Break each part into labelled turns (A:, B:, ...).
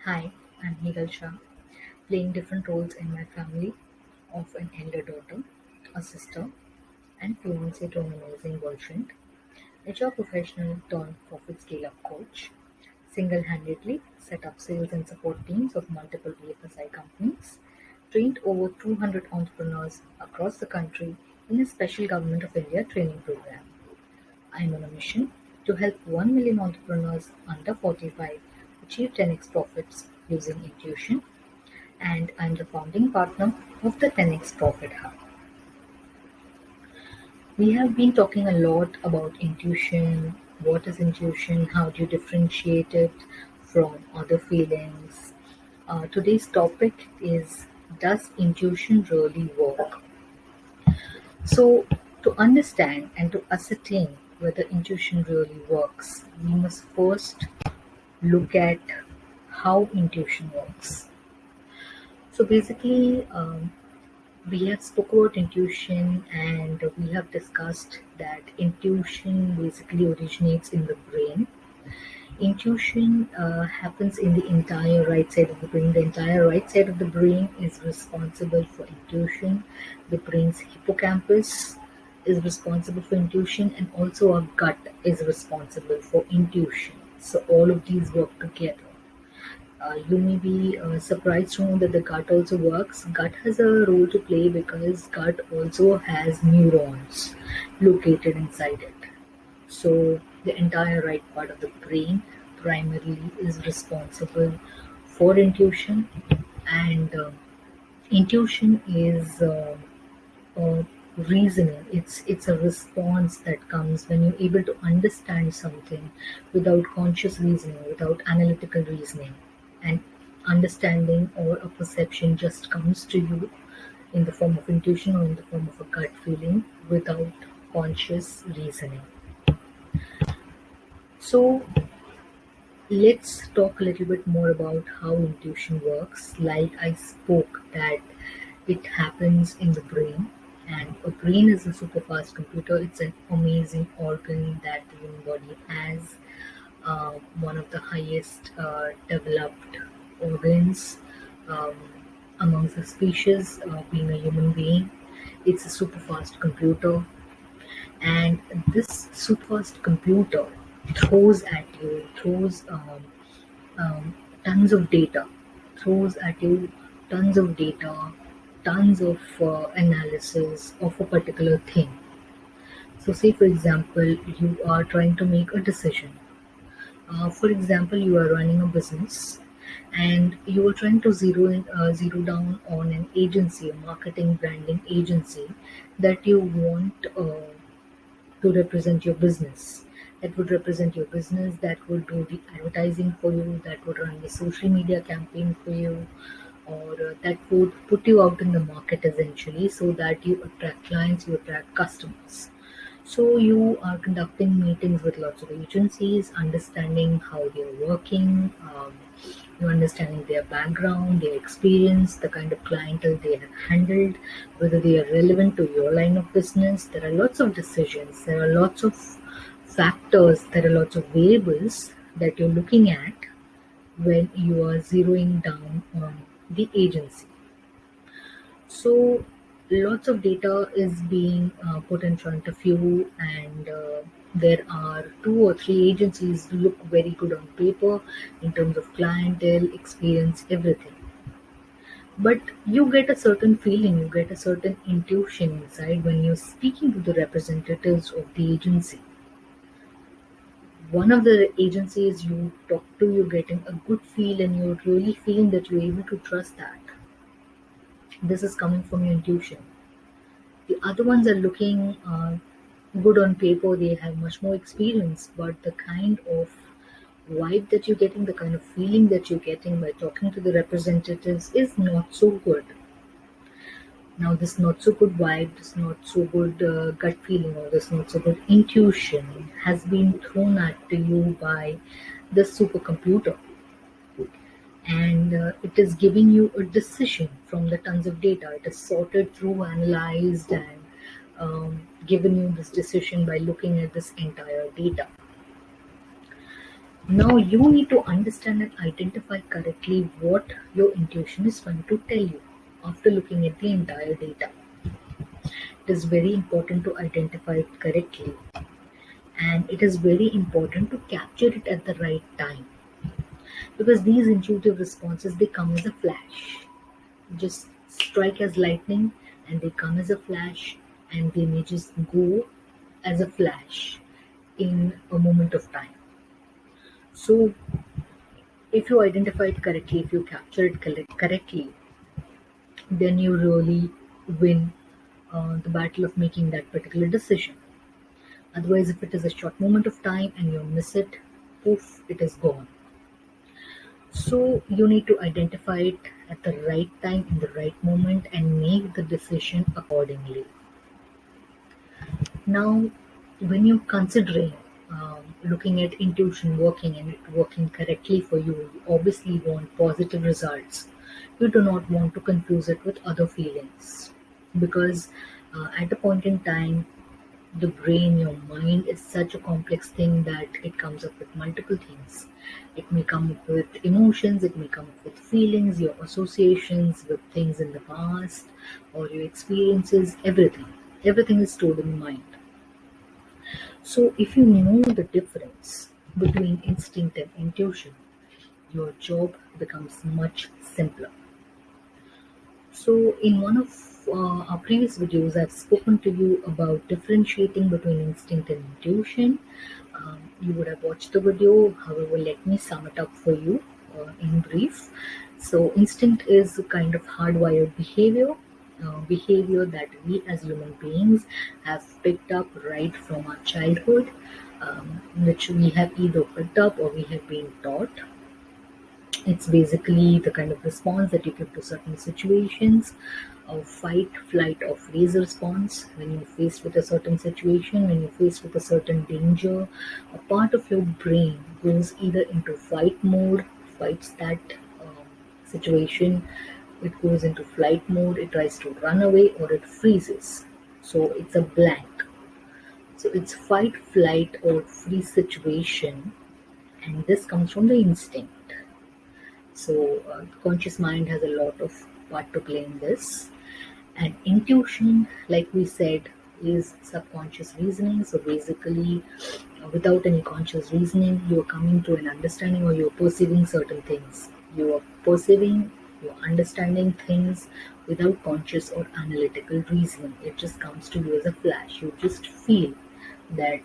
A: Hi, I'm Higal Shah, playing different roles in my family of an elder daughter, a sister, and fiance to an amazing boyfriend, HR professional turned profit scale-up coach, single-handedly set up sales and support teams of multiple BFSI companies, trained over 200 entrepreneurs across the country in a special Government of India training program. I am on a mission to help 1 million entrepreneurs under 45 achieve 10x profits using intuition, and I'm the founding partner of the 10x Profit Hub. We have been talking a lot about intuition. What is intuition? How do you differentiate it from other feelings? Today's topic is, does intuition really work? So, to understand and to ascertain whether intuition really works, we must first look at how intuition works. So, basically, we have spoke about intuition and we have discussed that intuition basically originates in the brain. Intuition happens in the entire right side of the brain. The entire right side of the brain is responsible for intuition. The brain's hippocampus is responsible for intuition, and also our gut is responsible for intuition. So all of these work together. You may be surprised to know that the gut also works. Gut has a role to play because gut also has neurons located inside it. So the entire right part of the brain primarily is responsible for intuition, and intuition is uh, reasoning. It's a response that comes when you're able to understand something without conscious reasoning, without analytical reasoning, and understanding or a perception just comes to you in the form of intuition or in the form of a gut feeling without conscious reasoning. So let's talk a little bit more about how intuition works. Like I spoke, that it happens in the brain, and a brain is a super fast computer. It's an amazing organ that the human body has, one of the highest developed organs um, amongst the species, being a human being. It's a super fast computer, and this super fast computer throws tons of data, throws at you tons of data, tons of analysis of a particular thing. So, say for example, you are trying to make a decision. For example, you are running a business, and you are trying to zero down on an agency, a marketing branding agency that you want to represent your business. That would represent your business, that would do the advertising for you, that would run the social media campaign for you, or that would put you out in the market essentially so that you attract clients, you attract customers. So you are conducting meetings with lots of agencies, understanding how they're working, you're understanding their background, their experience, the kind of clientele they have handled, whether they are relevant to your line of business. There are lots of decisions, there are lots of factors, there are lots of variables that you're looking at when you are zeroing down on the agency. So lots of data is being put in front of you, and there are two or three agencies look very good on paper in terms of clientele, experience, everything. But you get a certain feeling, you get a certain intuition inside when you're speaking to the representatives of the agency. One of the agencies you talk to, you're getting a good feel, and you're really feeling that you're able to trust that. This is coming from your intuition. The other ones are looking good on paper, they have much more experience, but the kind of vibe that you're getting, the kind of feeling that you're getting by talking to the representatives is not so good. Now, this not so good vibe, this not so good gut feeling, or this not so good intuition has been thrown at to you by the supercomputer, and it is giving you a decision from the tons of data. It is sorted through, analyzed, and given you this decision by looking at this entire data. Now you need to understand and identify correctly what your intuition is trying to tell you. After looking at the entire data, it is very important to identify it correctly, and it is very important to capture it at the right time, because these intuitive responses, they come as a flash, just strike as lightning, and they come as a flash, and they may just go as a flash in a moment of time. So if you identify it correctly, if you capture it correctly, then you really win the battle of making that particular decision. Otherwise, if it is a short moment of time and you miss it, poof, it is gone. So you need to identify it at the right time, in the right moment, and make the decision accordingly. Now, when you're considering looking at intuition working and it working correctly for you, you obviously want positive results. You do not want to confuse it with other feelings, because at a point in time, the brain, your mind is such a complex thing that it comes up with multiple things. It may come up with emotions, it may come up with feelings, your associations with things in the past, or your experiences, everything. Everything is stored in the mind. So, if you know the difference between instinct and intuition, your job becomes much simpler. So, in one of our previous videos, I've spoken to you about differentiating between instinct and intuition. You would have watched the video, however, let me sum it up for you in brief. So, instinct is a kind of hardwired behavior that we as human beings have picked up right from our childhood, which we have either picked up or we have been taught. It's basically the kind of response that you give to certain situations, of fight, flight, or freeze response. When you're faced with a certain situation, when you're faced with a certain danger, a part of your brain goes either into fight mode, fights that situation, it goes into flight mode, it tries to run away, or it freezes. So it's a blank. So it's fight, flight, or freeze situation, and this comes from the instinct. So, conscious mind has a lot of part to play in this. And intuition, like we said, is subconscious reasoning. So, basically, without any conscious reasoning, you are coming to an understanding or you're perceiving certain things. You are perceiving, you're understanding things without conscious or analytical reasoning. It just comes to you as a flash. You just feel that,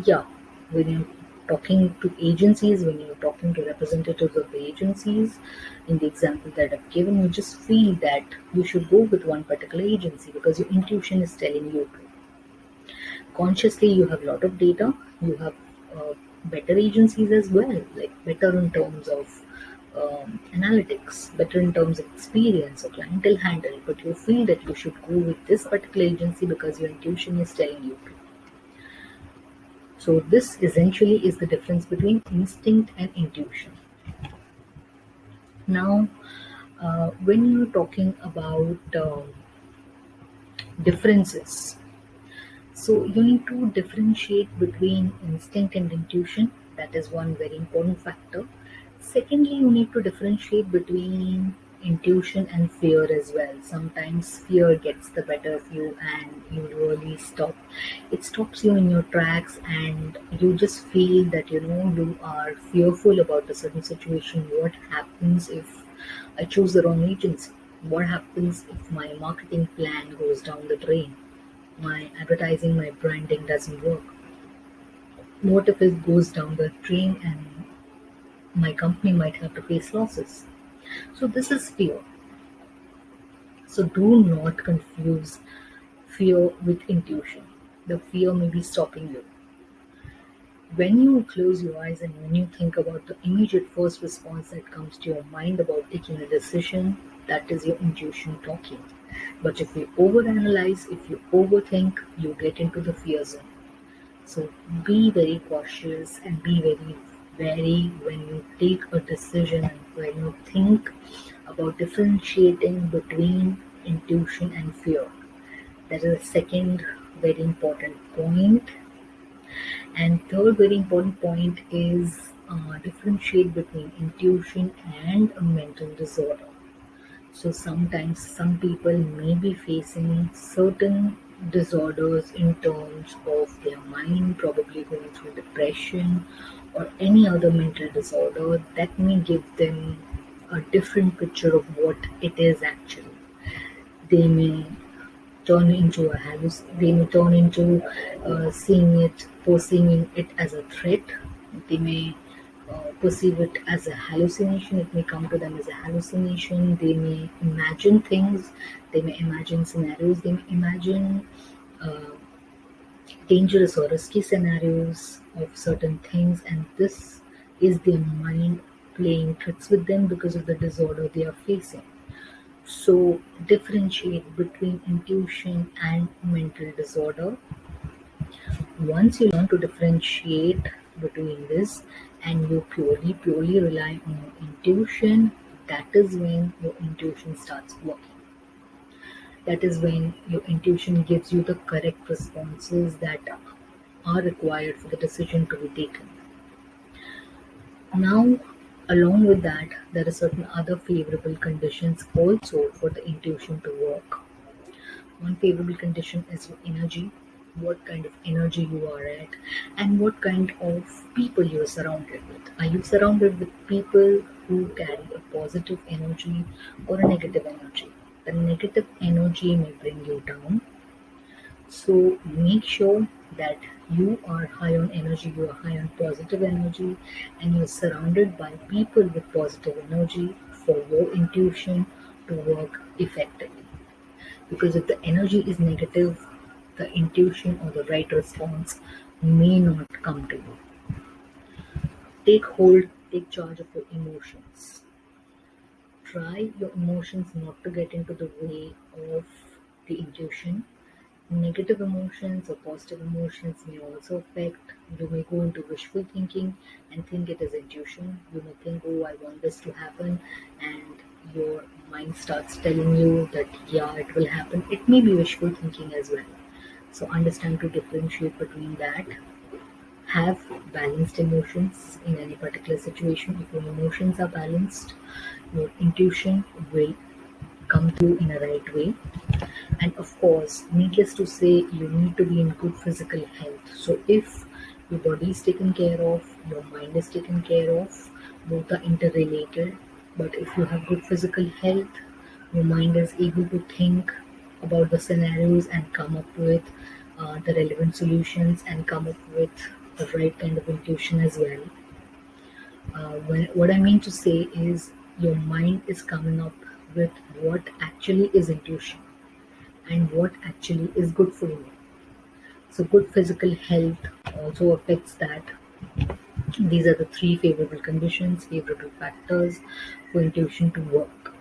A: yeah, when you're talking to agencies, when you're talking to representatives of the agencies, in the example that I've given, you just feel that you should go with one particular agency because your intuition is telling you to. Consciously, you have a lot of data, you have uh, better agencies as well, like better in terms of analytics, better in terms of experience or clientele handle, but you feel that you should go with this particular agency because your intuition is telling you to. So this essentially is the difference between instinct and intuition. Now, when you're talking about differences, so you need to differentiate between instinct and intuition. That is one very important factor. Secondly, you need to differentiate between intuition and fear as well. Sometimes fear gets the better of you and you really stop. It stops you in your tracks and you just feel that you are fearful about a certain situation. What happens if I choose the wrong agency? What happens if my marketing plan goes down the drain? My advertising, my branding doesn't work. What if it goes down the drain and my company might have to face losses? So this is fear. So do not confuse fear with intuition. The fear may be stopping you. When you close your eyes and when you think about the immediate first response that comes to your mind about taking a decision, that is your intuition talking. But if you overanalyze, if you overthink, you get into the fear zone. So be very cautious and be very wary when you take a decision and when you think about differentiating between intuition and fear. That is a second very important point. And third very important point is differentiate between intuition and a mental disorder. So sometimes some people may be facing certain disorders in terms of their mind, probably going through depression or any other mental disorder that may give them a different picture of what it is actually. They may they may turn into seeing it, perceiving it as a threat. They may perceive it as a hallucination. It may come to them as a hallucination. They may imagine things. They may imagine scenarios. They may imagine uh, dangerous or risky scenarios of certain things, and this is their mind playing tricks with them because of the disorder they are facing. So, differentiate between intuition and mental disorder. Once you learn to differentiate between this and you purely rely on your intuition, that is when your intuition starts working. That is when your intuition gives you the correct responses that are required for the decision to be taken. Now, along with that, there are certain other favorable conditions also for the intuition to work. One favorable condition is your energy, what kind of energy you are at, and what kind of people you are surrounded with. Are you surrounded with people who carry a positive energy or a negative energy? The negative energy may bring you down, so make sure that you are high on energy, you are high on positive energy, and you're surrounded by people with positive energy for your intuition to work effectively. Because if the energy is negative, the intuition or the right response may not come to you. Take charge of your emotions. Try your emotions not to get into the way of the intuition. Negative emotions or positive emotions may also affect. You may go into wishful thinking and think it is intuition. You may think, oh, I want this to happen, and your mind starts telling you that, yeah, it will happen. It may be wishful thinking as well. So, understand to differentiate between that. Have balanced emotions in any particular situation. If your emotions are balanced, your intuition will come through in a right way. And of course, needless to say, you need to be in good physical health. So if your body is taken care of, your mind is taken care of, both are interrelated. But if you have good physical health, your mind is able to think about the scenarios and come up with the relevant solutions and come up with the right kind of intuition as well. What I mean to say is your mind is coming up with what actually is intuition and what actually is good for you. So, good physical health also affects that. These are the three favorable conditions, favorable factors for intuition to work.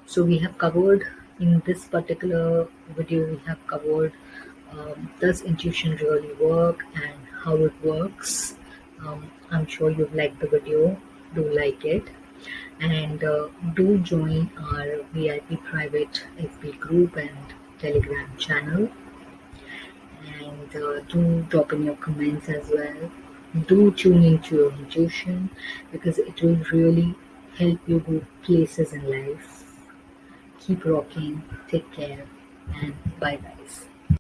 A: So, we have covered in this particular video, we have covered does intuition really work and how it works. I'm sure you've liked the video, do like it, and do join our VIP private FB group and Telegram channel, and do drop in your comments as well. Do tune into your intuition because it will really help you go places in life. Keep rocking, take care, and bye guys.